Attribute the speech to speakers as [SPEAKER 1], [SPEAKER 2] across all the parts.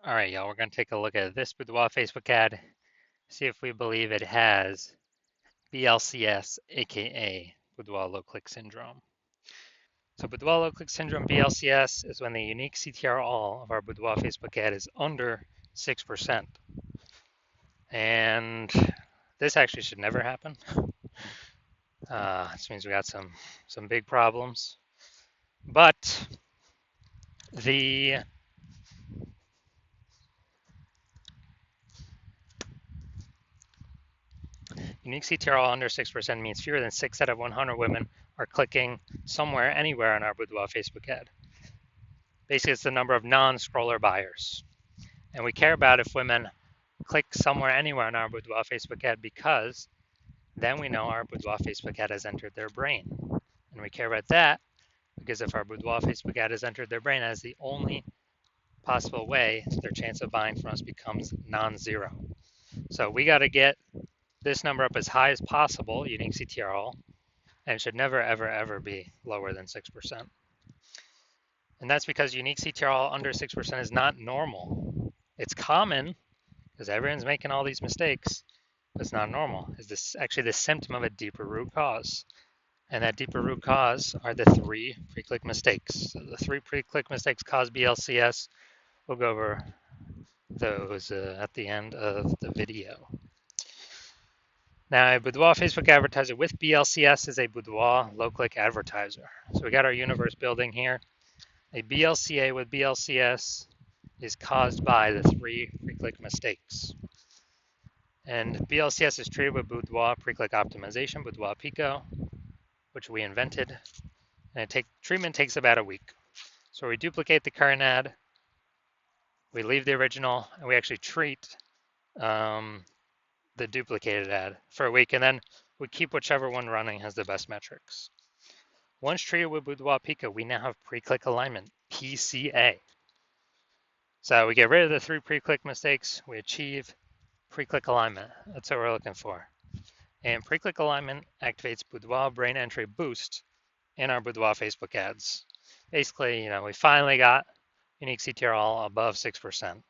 [SPEAKER 1] All right, y'all, we're going to take a look at this Boudoir Facebook ad, see if we believe it has BLCS, aka Boudoir low click syndrome. So Boudoir low click syndrome, BLCS, is when the unique CTR all of our Boudoir Facebook ad is under 6%. And this actually should never happen. This means we got some big problems. But the unique CTR all under 6% means fewer than 6 out of 100 women are clicking somewhere, anywhere on our Boudoir Facebook ad. Basically, it's the number of non-scroller buyers. And we care about if women click somewhere, anywhere on our Boudoir Facebook ad because then we know our Boudoir Facebook ad has entered their brain. And we care about that because if our Boudoir Facebook ad has entered their brain, that is the only possible way their chance of buying from us becomes non-zero. So we got to get this number up as high as possible, unique CTR all, and it should never, ever, ever be lower than 6%. And that's because unique CTR all under 6% is not normal. It's common because everyone's making all these mistakes, but it's not normal. Is this actually the symptom of a deeper root cause? And that deeper root cause are the 3 pre-click mistakes. So the 3 pre-click mistakes cause BLCS. We'll go over those at the end of the video. Now, a Boudoir Facebook advertiser with BLCS is a Boudoir low-click advertiser. So we got our universe building here. A BLCA with BLCS is caused by the 3 pre-click mistakes. And BLCS is treated with Boudoir pre-click optimization, Boudoir Pico, which we invented. And treatment takes about a week. So we duplicate the current ad, we leave the original, and we actually treat the duplicated ad for a week, and then we keep whichever one running has the best metrics. Once treated with Boudoir Pico, we now have pre-click alignment, PCA. So we get rid of the 3 pre-click mistakes, we achieve pre-click alignment. That's what we're looking for. And pre-click alignment activates Boudoir brain entry boost in our Boudoir Facebook ads. Basically, we finally got unique CTR all above 6%.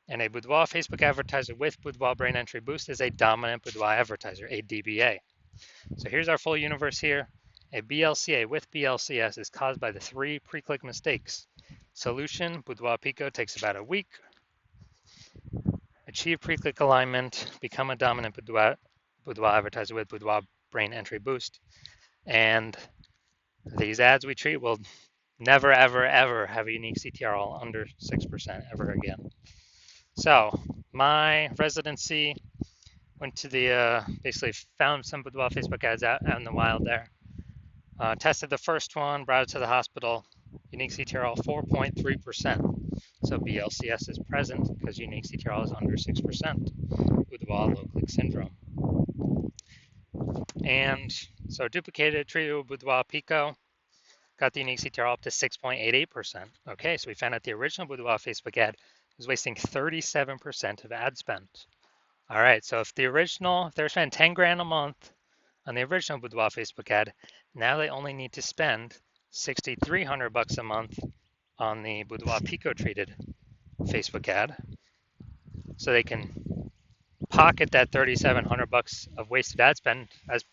[SPEAKER 1] And a Boudoir Facebook advertiser with Boudoir brain entry boost is a dominant Boudoir advertiser, a DBA. So here's our full universe here. A BLCA with BLCS is caused by the 3 pre-click mistakes. Solution, Boudoir Pico takes about a week. Achieve pre-click alignment, become a dominant Boudoir advertiser with Boudoir brain entry boost. And these ads we treat will never, ever, ever have a unique CTR all under 6% ever again. So my residency went to the, basically found some Boudoir Facebook ads out in the wild there. Tested the first one, brought it to the hospital. Unique CTR all 4.3%. So BLCS is present because unique CTR all is under 6%. Boudoir low click syndrome. And so duplicated, treated with Boudoir Pico, got the unique CTR all up to 6.88%. Okay, so we found out the original Boudoir Facebook ad was wasting 37% of ad spend. All right, so if they're spending 10 grand a month on the original Boudoir Facebook ad, now they only need to spend $6,300 a month on the Boudoir Pico treated Facebook ad. So they can pocket that $3,700 of wasted ad spend as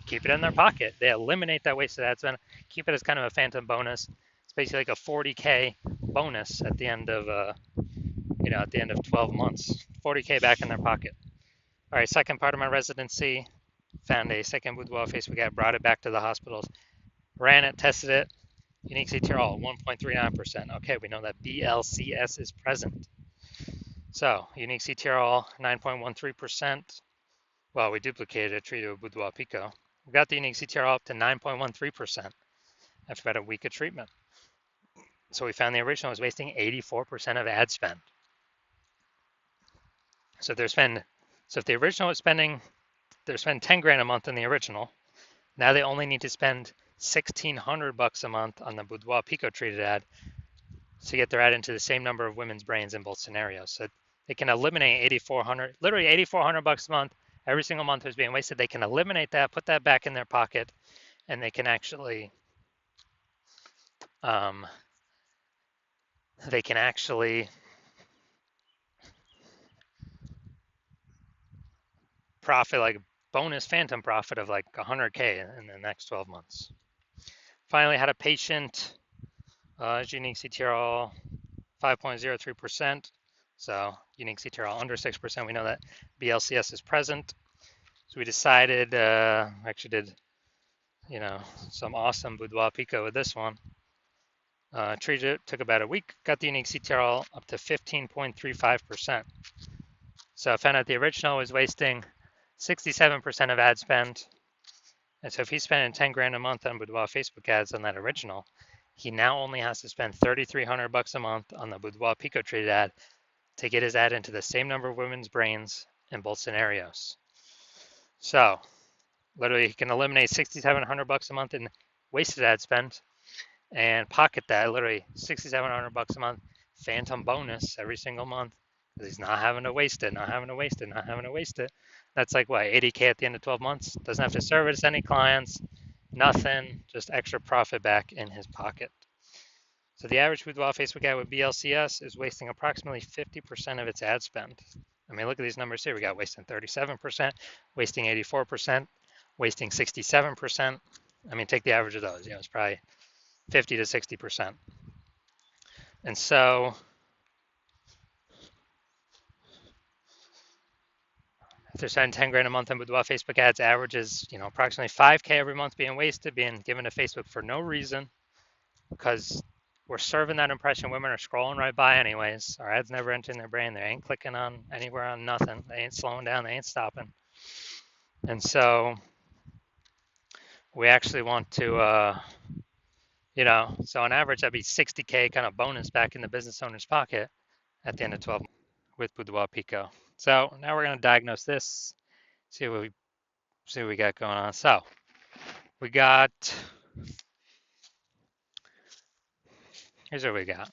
[SPEAKER 1] keep it in their pocket. They eliminate that wasted ad spend, keep it as kind of a phantom bonus. It's basically like a 40K bonus at the end of at the end of 12 months, 40K back in their pocket. All right, second part of my residency, found a second Boudoir Facebook ad, brought it back to the hospitals, ran it, tested it, unique CTR all 1.39%. Okay, we know that BLCS is present. So unique CTR all 9.13%. Well, we duplicated it, treated with Boudoir Pico. We got the unique CTR all up to 9.13% after about a week of treatment. So we found the original was wasting 84% of ad spend. So if the original was spending 10 grand a month on the original, now they only need to spend $1,600 a month on the Boudoir Pico treated ad to get their ad into the same number of women's brains in both scenarios. So they can eliminate literally $8,400 a month. Every single month is being wasted. They can eliminate that, put that back in their pocket, and they can actually they can actually profit like bonus phantom profit of like 100K in the next 12 months. Finally, had a patient, unique CTRL 5.03%. So unique CTRL under 6%. We know that BLCS is present. So we decided, actually did, some awesome boudoir pico with this one. Treated it, took about a week, got the unique CTRL up to 15.35%. So I found out the original was wasting 67% of ad spend. And so if he's spending 10 grand a month on Boudoir Facebook ads on that original, he now only has to spend 3,300 bucks a month on the Boudoir Pico treated ad to get his ad into the same number of women's brains in both scenarios. So literally he can eliminate 6,700 bucks a month in wasted ad spend and pocket that literally 6,700 bucks a month phantom bonus every single month because he's not having to waste it, not having to waste it, not having to waste it. That's like what, 80K at the end of 12 months? Doesn't have to service any clients, nothing, just extra profit back in his pocket. So the average boudoir Facebook ad with BLCS is wasting approximately 50% of its ad spend. I mean, look at these numbers here. We got wasting 37%, wasting 84%, wasting 67%. I mean, take the average of those. It's probably 50 to 60%. And so if they're spending 10 grand a month on boudoir Facebook ads, averages, approximately 5K every month being wasted, being given to Facebook for no reason, because we're serving that impression. Women are scrolling right by anyways. Our ads never enter in their brain. They ain't clicking on anywhere on nothing. They ain't slowing down. They ain't stopping. And so we actually want to, so on average, that'd be 60K kind of bonus back in the business owner's pocket at the end of 12 months with Boudoir Pico. So now we're going to diagnose this, see what we got going on. So we got, here's what we got.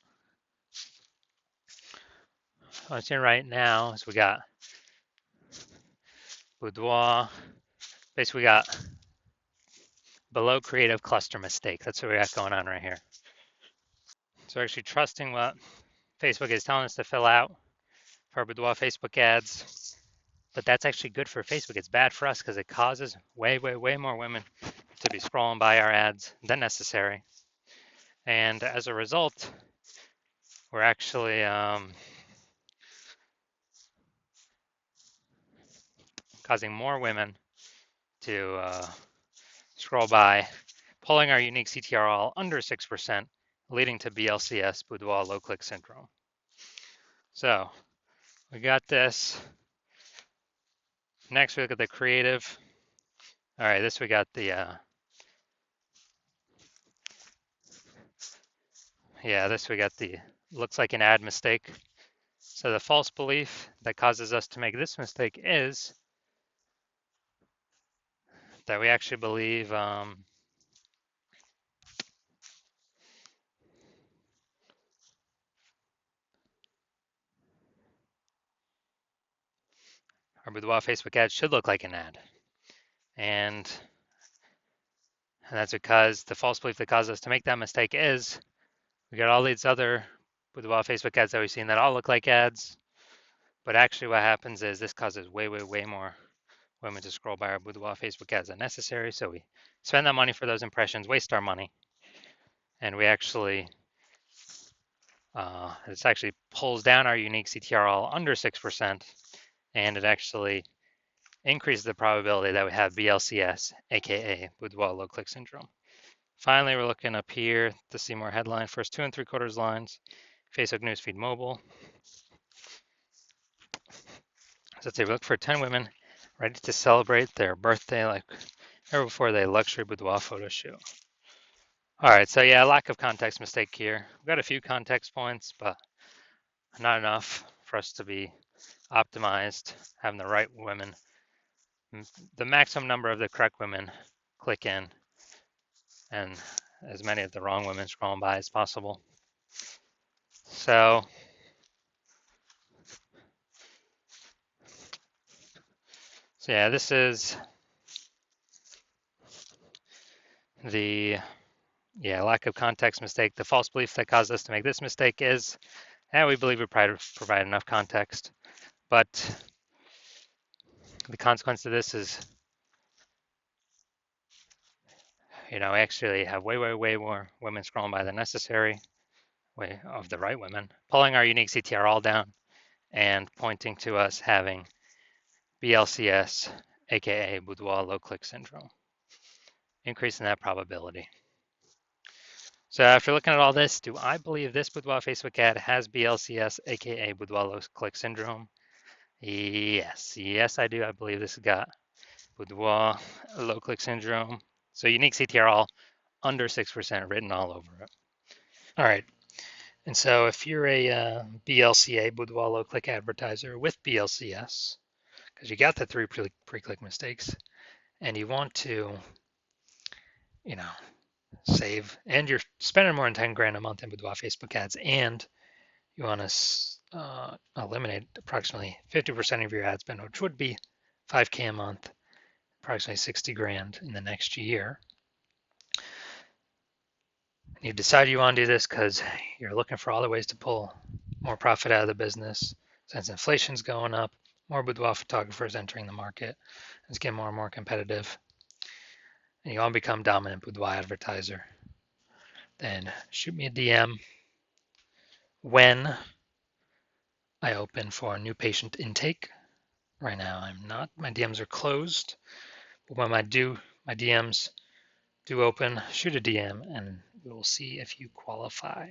[SPEAKER 1] What I'm seeing right now is we got Boudoir. Basically, we got below creative cluster mistake. That's what we got going on right here. So we're actually trusting what Facebook is telling us to fill out for our Boudoir Facebook ads. But that's actually good for Facebook. It's bad for us because it causes way, way, way more women to be scrolling by our ads than necessary. And as a result, we're actually causing more women to scroll by, pulling our unique CTRL under 6%, leading to BLCS, Boudoir low click syndrome. So we got this. Next, we look at the creative. All right, this we got the, this we got the, looks like an ad mistake. So the false belief that causes us to make this mistake is that we actually believe our Boudoir Facebook ad should look like an ad. And that's because the false belief that causes us to make that mistake is we got all these other Boudoir Facebook ads that we've seen that all look like ads. But actually what happens is this causes way, way, way more women to scroll by our Boudoir Facebook ads than necessary. So we spend that money for those impressions, waste our money. And we actually, this actually pulls down our unique CTRL under 6%. And it actually increases the probability that we have BLCS, aka Boudoir low click syndrome. Finally, we're looking up here to see more headline. First 2 3/4 lines, Facebook newsfeed mobile. So let's say we look for 10 women ready to celebrate their birthday like ever before their luxury boudoir photo shoot. All right, so yeah, lack of context mistake here. We've got a few context points, but not enough for us to be optimized, having the right women, the maximum number of the correct women click in, and as many of the wrong women scrolling by as possible. So yeah, this is the Yeah, lack of context mistake. The false belief that caused us to make this mistake is, we believe we provide enough context, but the consequence of this is, we actually have way more women scrolling by than necessary, way of the right women, pulling our unique CTR all down and pointing to us having BLCS, aka Boudoir low click syndrome, increasing that probability. So after looking at all this, do I believe this Boudoir Facebook ad has BLCS, aka Boudoir low click syndrome? Yes, I do. I believe this has got Boudoir low click syndrome. So unique CTR all under 6% written all over it. All right. And so if you're a BLCA, Boudoir low click advertiser with BLCS, because you got the 3 pre-click mistakes, and you want to, save, and you're spending more than 10 grand a month in Boudoir Facebook ads, and you want to eliminate approximately 50% of your ad spend, which would be 5K a month, approximately 60 grand in the next year. And you decide you want to do this because you're looking for other ways to pull more profit out of the business. Since inflation's going up, more boudoir photographers entering the market. It's getting more and more competitive. And you want to become dominant boudoir advertiser. Then shoot me a DM when I open for a new patient intake. Right now I'm not. My DMs are closed. But when my DMs do open, shoot a DM and we will see if you qualify.